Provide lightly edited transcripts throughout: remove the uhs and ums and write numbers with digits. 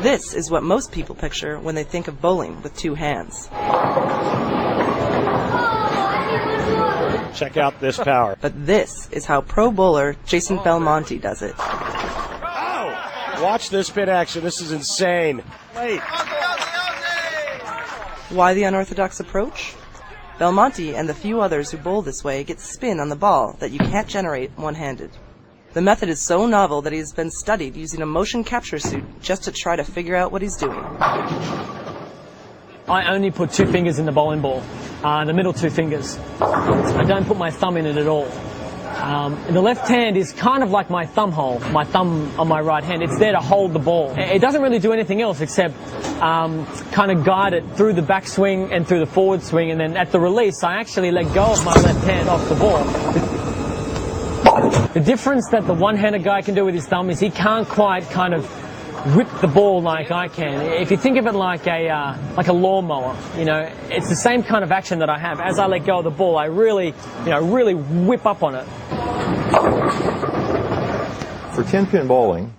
This is what most people picture when they think of bowling with two hands. Check out this power. But this is how pro bowler Jason Belmonte does it. Oh! Watch this pin action. This is insane. Wait. Why the unorthodox approach? Belmonte and the few others who bowl this way get spin on the ball that you can't generate one-handed. The method is so novel that he has been studied using a motion capture suit just to try to figure out what he's doing. I only put 2 fingers in the bowling ball, the middle 2 fingers. I don't put my thumb in it at all. And the left hand is kind of like my thumb hole, my thumb on my right hand. It's there to hold the ball. It doesn't really do anything else except kind of guide it through the backswing and through the forward swing, and then at the release I actually let go of my left hand off the ball. The difference that the one-handed guy can do with his thumb is he can't quite kind of whip the ball like I can. If you think of it like a lawnmower, you know, it's the same kind of action that I have. As I let go of the ball, I really whip up on it. For 10-pin bowling,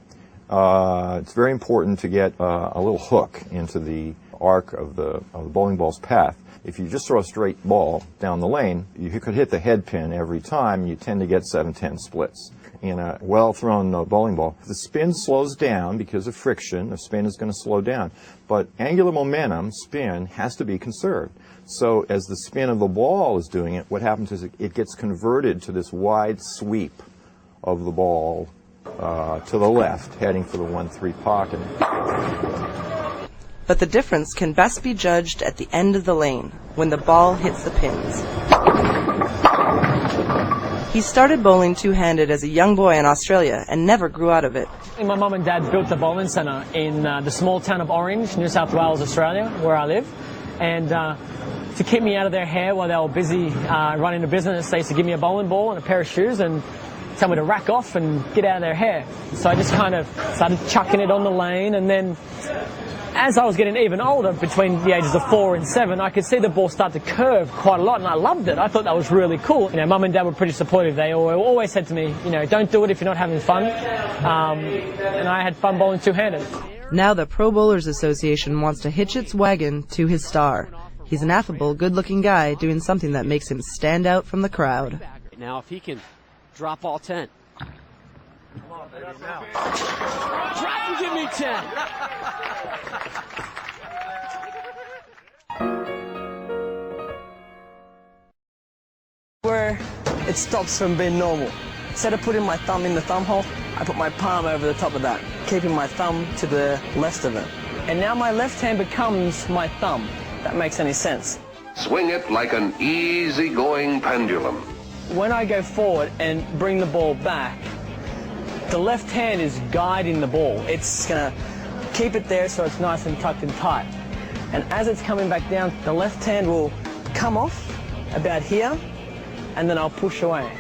it's very important to get a little hook into the arc of the bowling ball's path. If you just throw a straight ball down the lane, you could hit the head pin every time, and you tend to get 7-10 splits. In a well-thrown bowling ball, the spin slows down because of friction. The spin is going to slow down. But angular momentum, spin, has to be conserved. So as the spin of the ball is doing it, what happens is it gets converted to this wide sweep of the ball to the left, heading for the 1-3 pocket. But the difference can best be judged at the end of the lane, when the ball hits the pins. He started bowling two-handed as a young boy in Australia and never grew out of it. My mum and dad built the bowling centre in the small town of Orange, New South Wales, Australia, where I live. And to keep me out of their hair while they were busy running the business, they used to give me a bowling ball and a pair of shoes and tell me to rack off and get out of their hair. So I just kind of started chucking it on the lane, and then as I was getting even older, between the ages of 4 and 7, I could see the ball start to curve quite a lot, and I loved it. I thought that was really cool. You know, Mum and Dad were pretty supportive. They always said to me, you know, don't do it if you're not having fun. And I had fun bowling two-handed. Now the Pro Bowlers Association wants to hitch its wagon to his star. He's an affable, good-looking guy doing something that makes him stand out from the crowd. Now, if he can drop all 10. Drop and give me 10. Where it stops from being normal. Instead of putting my thumb in the thumb hole, I put my palm over the top of that, keeping my thumb to the left of it. And now my left hand becomes my thumb. If that makes any sense. Swing it like an easy-going pendulum. When I go forward and bring the ball back, the left hand is guiding the ball. It's going to keep it there so it's nice and tucked and tight. And as it's coming back down, the left hand will come off about here, and then I'll push away.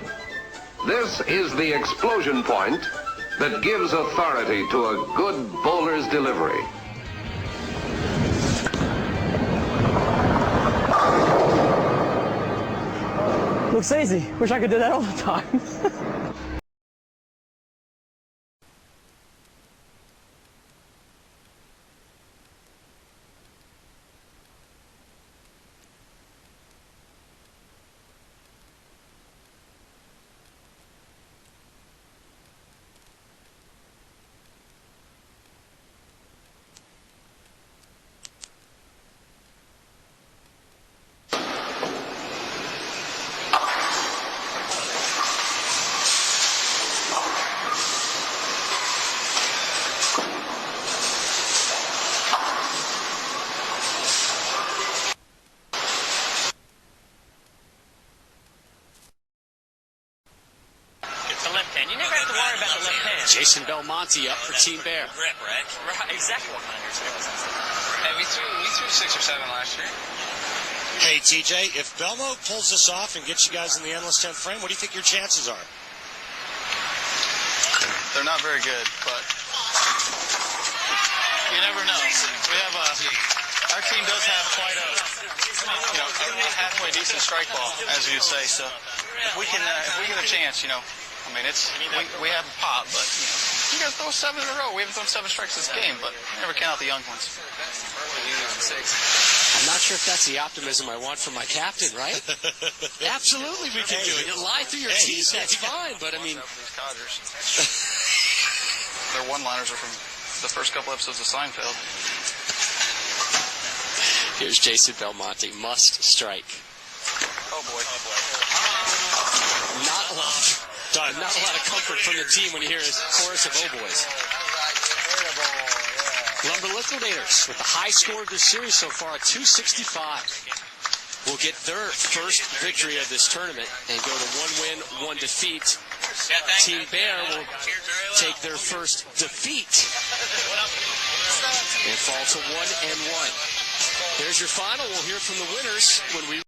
This is the explosion point that gives authority to a good bowler's delivery. Looks easy. Wish I could do that all the time. You never have to worry about the left hand. Jason Belmonte up for Team Bear. Grip, right? Right, exactly what mine is. Hey, we threw 6 or 7 last year. Hey, TJ, if Belmo pulls this off and gets you guys in the endless 10th frame, what do you think your chances are? They're not very good, but you never know. We have our team does have quite a halfway decent strike ball, as you'd say, so if we get a chance, you know, I mean, we have pop, but you guys throw 7 in a row. We haven't thrown 7 strikes this game, but never count out the young ones. I'm not sure if that's the optimism I want from my captain, right? Absolutely, we can do it. You lie through your teeth, that's fine, but I mean... Their one-liners are from the first couple episodes of Seinfeld. Here's Jason Belmonte, must strike. Oh, boy. Not a lot of comfort from the team when you hear a chorus of oh boys. Lumber Liquidators with the high score of this series so far at 265. Will get their first victory of this tournament and go to 1 win, 1 defeat. Team Bear will take their first defeat and fall to 1-1. There's your final. We'll hear from the winners when we